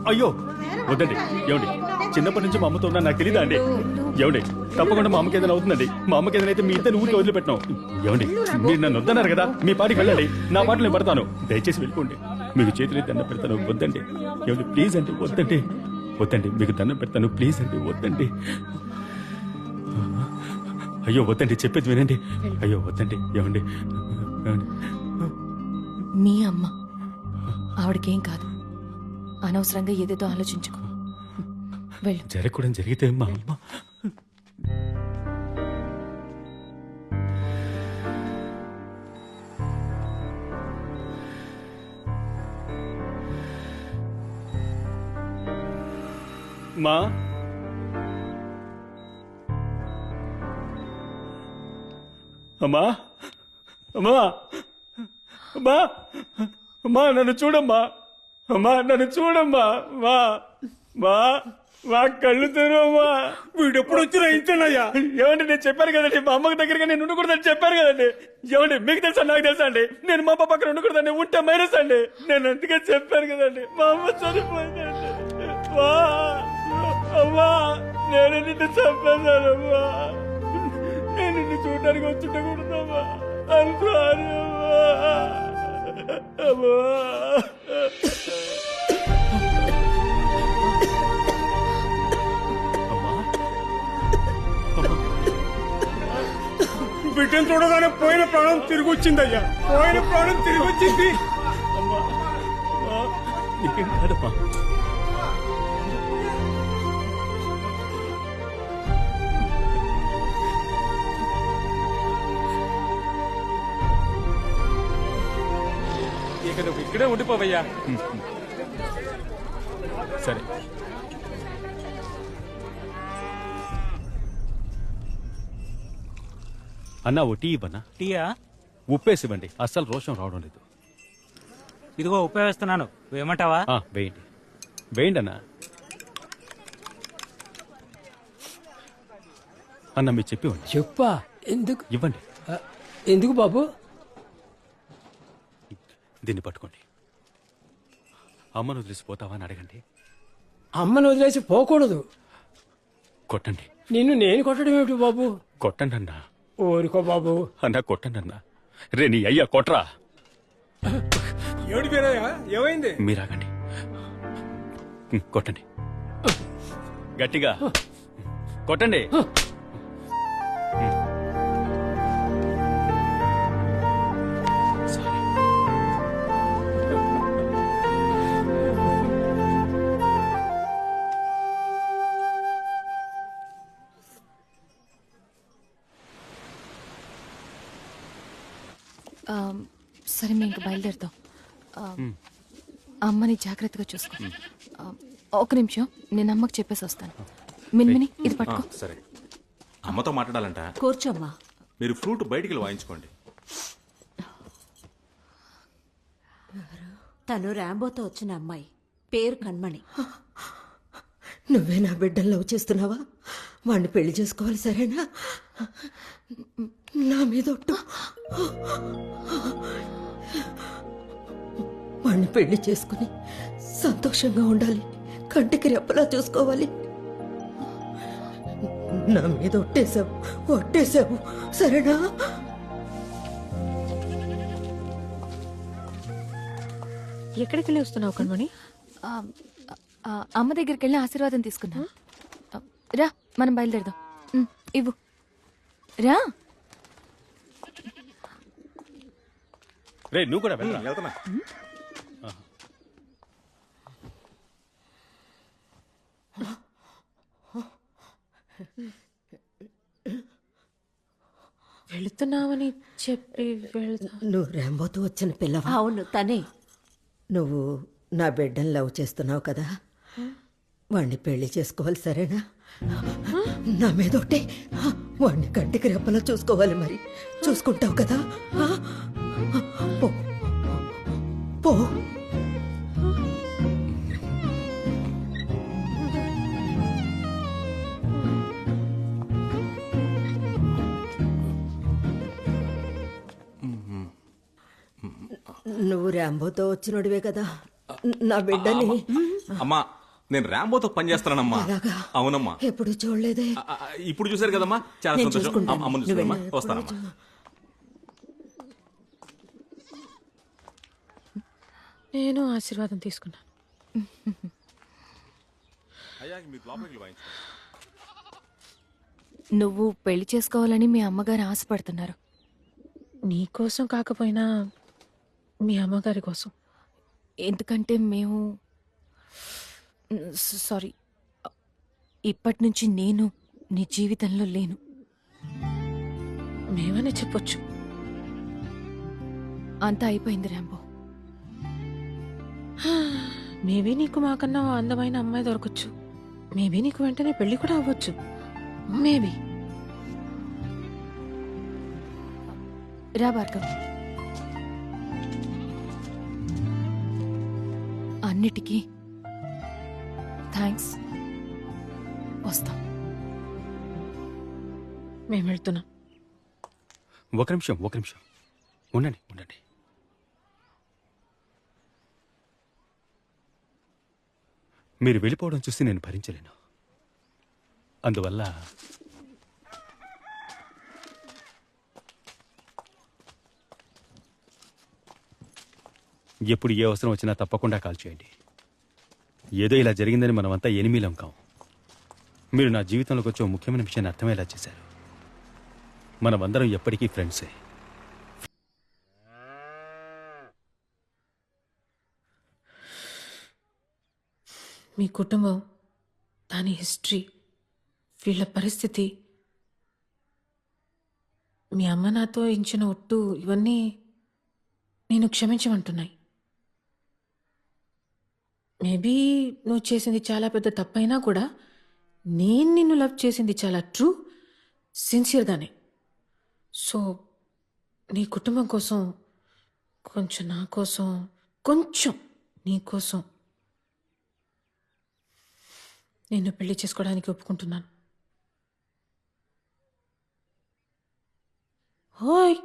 అయ్యో వద్దండి. ఏమండి చిన్నప్పటి నుంచి మా అమ్మతో ఉన్నా నాకు తెలియదా అండి? ఏమండి తప్పకుండా మా అమ్మకి ఏదైనా అవుతుందండి. మా అమ్మకి ఏదైనా అయితే మీ ఇద్దరు ఊరికి వదిలిపెట్టినాం. ఏమండి మీరు నన్ను వద్దన్నారు కదా, మీ పాటికి వెళ్ళండి, నా పాటలు నేను పడతాను. దయచేసి వెళ్ళిపోండి. మీకు చేతులు దండం పెడతాను, వద్దండి. ఏమండి ప్లీజ్ అండి, వద్దండి. వద్దండి, మీకు దండం పెడతాను, ప్లీజ్ అండి, వద్దండి. అయ్యో వద్దండి, చెప్పేది వినండి. అయ్యో వద్దండి. ఏమండి మీ అమ్మ, ఆవిడకేం కాదు. అనవసరంగా ఏదేదో ఆలోచించుకో. వెళ్ళు. జరగకూడదు జరిగితే మా అమ్మ. మా అమ్మా, అమ్మా, అమ్మా, అమ్మా నన్ను చూడమ్మా, అమ్మా నన్ను చూడమ్మా, మా మా మా కళ్ళు తెరవమ్మా. వీడెప్పుడు వచ్చినా ఇంతేనయ్యా. ఏమండి నేను చెప్పాను కదండి, మా అమ్మకి దగ్గరగా నేను ఉండకూడదని చెప్పాను కదండి. ఏమండి మీకు తెలుసా నాకు తెలుసా అండి, నేను మా అమ్మ పక్కన ఉండకూడదండి, ఉంటే మైనస్ అండి. నేను అందుకే చెప్పాను కదండి, మా అమ్మ చనిపోయిందండి. అమ్మా నేను నిన్ను చంపేశానమ్మా, నేను నిన్ను చూడడానికి వచ్చుండకూడదమ్మా. సారీ అమ్మా. బిడ్డను చూడగానే పోయిన ప్రాణం తిరిగి వచ్చిందయ్యా, పోయిన ప్రాణం తిరిగి వచ్చింది. అమ్మా నీకేం కాదమ్మా. ఇక నువ్వు ఇక్కడే ఉండిపోవయ్యా. సరే అన్నా, ఓ టీ ఇవ్వన్నా. టీయా? ఉప్పేసి ఇవ్వండి, అస్సలు రోషం రావడం లేదు. ఇదిగో ఉపయోగిస్తున్నాను, వేయమంటావా? వేయండి వేయండి అన్నా. అన్న మీరు చెప్పివ్వండి. చెప్పా ఎందుకు ఇవ్వండి. ఎందుకు బాబు? దీన్ని పట్టుకోండి. అమ్మను వదిలేసిపోతావా అని అడగండి. అమ్మను వదిలేసి పోకూడదు. కొట్టండి. నిన్ను నేను కొట్టడం ఏమిటి బాబు? కొట్టండి అన్నా. ఊరుకో బాబు. అన్నా కొట్టండి అన్నా. రే నీ అయ్యా కొట్రా. ఏడు పేరయ్యా, ఏమైంది? మీరాగండి. కొట్టండి గట్టిగా కొట్టండి. సారీ. సరే మేము ఇంక బయలుదేరుతాం. అమ్మని జాగ్రత్తగా చూసుకో. ఒక నిమిషం, నేను అమ్మకి చెప్పేసి వస్తాను. మిన్మిని ఇది పట్టుకో. సరే, అమ్మతో మాట్లాడాలంట. కూర్చోమ్మా. మీరు ఫ్రూట్ బయటికి వాయించుకోండి. తను రాంబోతో వచ్చిన అమ్మాయి, పేరు కణ్మణి. నువ్వే నా బిడ్డను లవ్ చేస్తున్నావా? వాణ్ణి పెళ్లి చేసుకోవాలి, సరేనా? నా మీద ఒట్టు. వాణ్ణి పెళ్లి చేసుకుని సంతోషంగా ఉండాలి, కంటికి రెప్పలా చూసుకోవాలి. నా మీద ఒట్టేశావు, ఒట్టేశావు, సరేనా? ఎక్కడికి వెళ్ళి వస్తున్నావు కణమణి? అమ్మ దగ్గరికి వెళ్ళి ఆశీర్వాదం తీసుకున్నా. రా మనం బయలుదేరదాం. ఇవ్వు రా. రే నువ్వు కూడా వెళ్ళరా. వెళ్తున్నా. వెళుతున్నావని చెప్పి వెళ్తా. నువ్వు రాంబోతో వచ్చిన పిల్లవా? అవును, తనే. నువ్వు నా బిడ్డను లవ్ చేస్తున్నావు కదా, వాణ్ణి పెళ్లి చేసుకోవాలి, సరేనా? నా మీద ఒకటే వాణ్ణి కంటికి రెప్పలా చూసుకోవాలి. మరి చూసుకుంటావు కదా? పో పో. నువ్వు రాంబోతో వచ్చినోడివే కదా? నా బిడ్డని అమ్మా నేను ర్యాంబోతో పని చేస్తున్నానమ్మా. అలాగా? అవునమ్మా. ఎప్పుడు చూడలేదే. ఇప్పుడు చూసారు కదమ్మా, చాలా నేను సంతోషం. చూసుకుంటాను. అమ్మని నువ్వు చూసుకోమ్మా, వెళ్ళు. వస్తానమ్మా. నేను ఆశీర్వాదం తీసుకున్నాను. అయ్యా మీరు లోపలికి వాయించండి. నువ్వు పెళ్లి చేసుకోవాలని మీ అమ్మగారు ఆశపడుతున్నారు. నీకోసం కాకపోయినా మీ అమ్మగారి కోసం. ఎందుకంటే మేము సారీ, ఇప్పటి నుంచి నేను నీ జీవితంలో లేను. మేమనే చెప్పొచ్చు. అంతా అయిపోయింది రాంబో. మేబీ నీకు మాకన్నా ఓ అందమైన అమ్మాయి దొరకచ్చు. మేబీ నీకు వెంటనే పెళ్లి కూడా అవ్వచ్చు. మేబీ. రా భార్గవ్. అన్నిటికీ థ్యాంక్స్. వస్తాం. మేము వెళ్తున్నాం. ఒక నిమిషం ఉండండి. మీరు వెళ్ళిపోవడం చూసి నేను భరించలేను. అందువల్ల ఎప్పుడు ఏ అవసరం వచ్చినా తప్పకుండా కాల్ చేయండి. ఏదో ఇలా జరిగిందని మనమంతా ఎనిమిలం కాం. మీరు నా జీవితంలోకి వచ్చే ఓ ముఖ్యమైన విషయాన్ని అర్థమయ్యేలా చేశారు. మనమందరం ఎప్పటికీ ఫ్రెండ్సే. మీ కుటుంబం, దాని హిస్టరీ, వీళ్ళ పరిస్థితి, మీ అమ్మ నాతో ఇచ్చిన ఒట్టు, ఇవన్నీ నేను క్షమించమంటున్నాయి. మేబీ నువ్వు చేసింది చాలా పెద్ద తప్పైనా కూడా నేను నిన్ను లవ్ చేసింది చాలా ట్రూ, సిన్సియర్గానే. సో నీ కుటుంబం కోసం, కొంచెం నా కోసం, కొంచెం నీ కోసం నిన్ను పెళ్లి చేసుకోవడానికి ఒప్పుకుంటున్నాను. ఓయ్,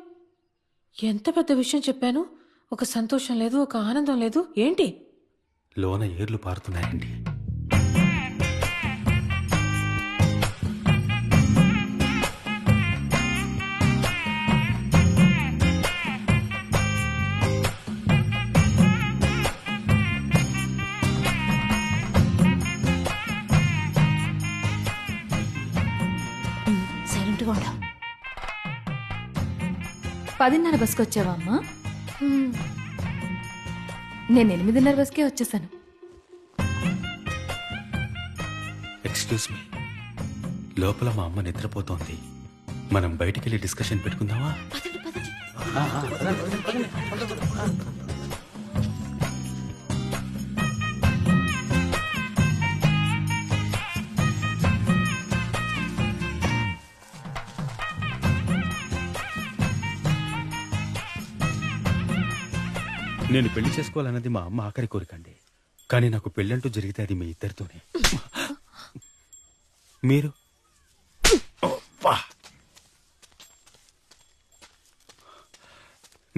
ఎంత పెద్ద విషయం చెప్పాను. ఒక సంతోషం లేదు, ఒక ఆనందం లేదు. ఏంటి? లోన ఏర్లు పారుతున్నాయండి. సైలెంట్గా ఉండా. 10:30 బస్కి వచ్చావా అమ్మా? నేను 8:30 బస్కే వచ్చేసాను. ఎక్స్క్యూజ్ మీ, లోపల మా అమ్మ నిద్రపోతోంది. మనం బయటికెళ్ళి డిస్కషన్ పెట్టుకుందామా? నేను పెళ్లి చేసుకోవాలన్నది మా అమ్మ ఆఖరి కోరికండి. కానీ నాకు పెళ్ళంటూ జరిగితే అది మీ ఇద్దరితోనే. మీరు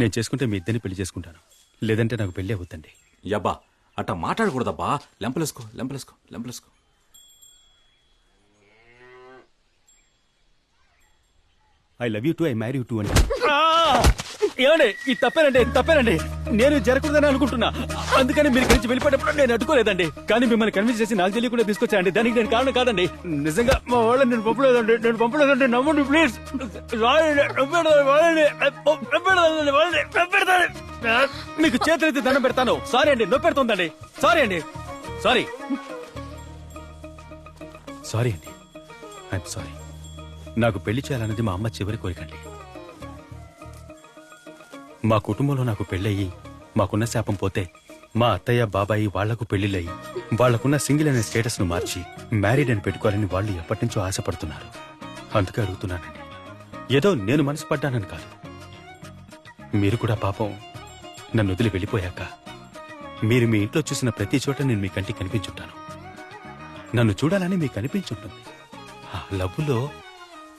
నేను చేసుకుంటే మీ ఇద్దరిని పెళ్లి చేసుకుంటాను, లేదంటే నాకు పెళ్ళి అవుతండి. యబ్బా అట్ట మాట్లాడకూడదబ్బా. లెంపలేసుకో. I love you too, I marry you too అని. ఏమండి, ఇది తప్పేనండి. నేను జరగకూడదని అనుకుంటున్నా. అందుకని మీరు కలిసి వెళ్ళిపోయేటప్పుడు నేను అడ్డుకోలేదండి. కానీ మిమ్మల్ని కన్విన్స్ చేసి నాకు తెలియకుండా తీసుకొచ్చానండి. దానికి నేను కారణం కాదండి. నిజంగా మా వాళ్ళని నేను పంపలేదండి. నమ్మండి ప్లీజ్. మీకు చేతులెత్తి దండం పెడతాను. సారీ అండి, నొప్పి పెడుతుందండి. సారీ అండి. I'm sorry. నాకు పెళ్లి చేయాలన్నది మా అమ్మ చివరి కోరికండి. మా కుటుంబంలో నాకు పెళ్ళయి మాకున్న శాపం పోతే మా అత్తయ్య బాబాయి వాళ్లకు పెళ్లిళ్ళయి వాళ్లకున్న సింగిల్ అనే స్టేటస్ ను మార్చి మ్యారీడ్ అని పెట్టుకోవాలని వాళ్ళు ఎప్పటి నుంచో ఆశపడుతున్నారు. అందుకే అడుగుతున్నానండి. ఏదో నేను మనసు పడ్డానని కాదు. మీరు కూడా పాపం నన్ను వదిలి వెళ్ళిపోయాక మీరు మీ ఇంట్లో చూసిన ప్రతి చోట నేను మీ కంటికి కనిపించుంటాను. నన్ను చూడాలని మీకు అనిపించుంటుంది. ఆ లవ్వులో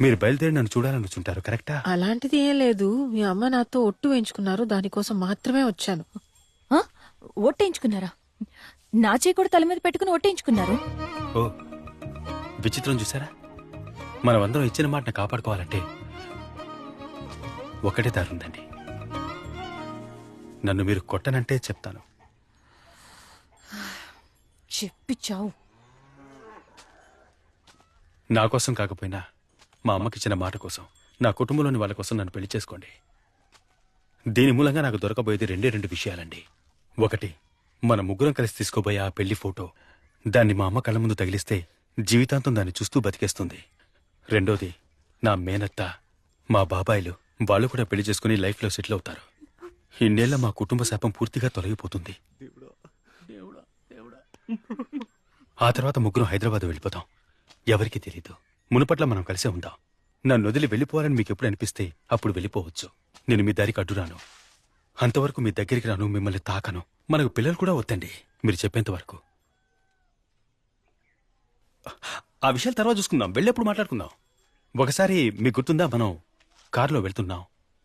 మీరు బయలుదేరి నన్ను చూడాలనుకుంటారు. కరెక్టా? అలాంటిది ఏం లేదు. మీ అమ్మ నాతో ఒట్టు వేయించుకున్నారు, దానికోసం మాత్రమే వచ్చాను. ఒట్టేయించుకున్నారా? నా చేయి కూడా తల మీద పెట్టుకుని ఒట్టేయించుకున్నారు. ఓ విచిత్రం చూసారా? మనమందరం ఇచ్చిన మాటను కాపాడుకోవాలంటే ఒకటే దారి ఉందండి. నన్ను మీరు కొట్టనంటే చెప్తాను. చెప్పి చావు. నా కోసం కాకపోయినా మా అమ్మకిచ్చిన మాట కోసం, నా కుటుంబంలోని వాళ్ళ కోసం నన్ను పెళ్లి చేసుకోండి. దీని మూలంగా నాకు దొరకబోయేది రెండు విషయాలండి. ఒకటి, మన ముగ్గురం కలిసి తీసుకోబోయే ఆ పెళ్లి ఫోటో. దాన్ని మా అమ్మ కళ్ళ ముందు తగిలిస్తే జీవితాంతం దాన్ని చూస్తూ బతికేస్తుంది. రెండోది, నా మేనత్త, మా బాబాయిలు, వాళ్ళు కూడా పెళ్లి చేసుకుని లైఫ్లో సెటిల్ అవుతారు. ఇన్నేళ్ల మా కుటుంబ శాపం పూర్తిగా తొలగిపోతుంది. ఆ తర్వాత ముగ్గురం హైదరాబాద్ వెళ్ళిపోతాం. ఎవరికీ తెలీదు. మునుపట్ల మనం కలిసే ఉందాం. నన్ను వదిలి వెళ్ళిపోవాలని మీకు ఎప్పుడు అనిపిస్తే అప్పుడు వెళ్ళిపోవచ్చు. నేను మీ దారికి అడ్డురాను. అంతవరకు మీ దగ్గరికి రాను, మిమ్మల్ని తాకను. మనకు పిల్లలు కూడా వద్దండి, మీరు చెప్పేంత వరకు. ఆ విషయాలు తర్వాత చూసుకుందాం, వెళ్ళేప్పుడు మాట్లాడుకుందాం. ఒకసారి మీకు గుర్తుందా, మనం కారులో వెళ్తున్నాం.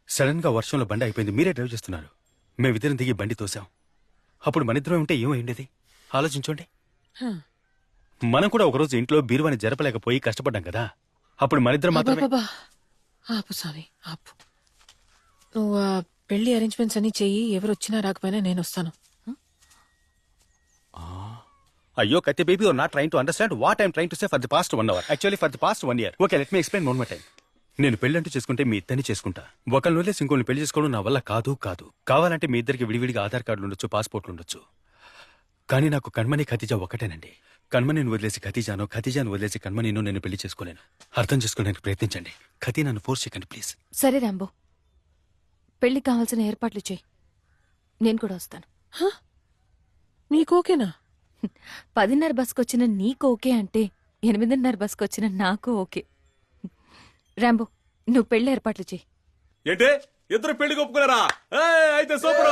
సడన్ గా వర్షంలో బండి అయిపోయింది. మీరే డ్రైవ్ చేస్తున్నారు. మేమిద్దరం దిగి బండి తోసాం. అప్పుడు మనిద్దరం ఉంటే ఏమైండేది ఆలోచించండి. మనం కూడా ఒకరోజు ఇంట్లో బీరువాని జరపలేకపోయి కష్టపడ్డాం కదా. అప్పుడు మనిద్దరం మాత్రమే. అబ్బబ్బబ్బా. ఆపు స్వామి, ఆపు. నువ్వు ఆ పెళ్లి అరేంజ్మెంట్స్ అన్ని చెయ్యి. ఎవరు వచ్చినా రాకపోయినా నేను వస్తాను. అయ్యో కత్తి baby, you're not trying to understand what I'm trying to say for the past 1 hour. Actually for the past 1 year. Okay, let me explain one more time. నేను పెళ్ళంటూ చేసుకుంటే మీ ఇద్దరిని చేసుకుంటా. ఒకళ్ళని వదిలేసి ఇంకోళ్ళని పెళ్లి చేసుకోవడం నా వల్ల కాదు. కావాలంటే మీ ఇద్దరికి విడివిడిగా ఆధార్ కార్డులు ఉండొచ్చు, పాస్పోర్ట్లు ఉండొచ్చు. కానీ నాకు కణ్మణి ఖతీజా ఒకటేనండి. కణ్మణిని వదిలేసి ఖతీజాను, ఖతీజాను వదిలేసి కణ్మణిను నేను పెళ్లి చేసుకోలేను. అర్థం చేసుకోవడానికి ప్రయత్నించండి. ఖతీ, నన్ను ఫోర్స్ చేయకండి ప్లీజ్. సరే రాంబో, పెళ్లికి కావాల్సిన ఏర్పాట్లు చేయి. నేను కూడా వస్తాను. నీకు ఓకేనా? 10:30 బస్కి వచ్చిన నీకు ఓకే అంటే 8:30 బస్కి వచ్చిన నాకు ఓకే. రాంబో, నువ్వు పెళ్లి ఏర్పాట్లు చేయి. ఏంటే ఇద్దరు పెళ్లి ఒప్పుకున్నారా? అయితే సూపర్.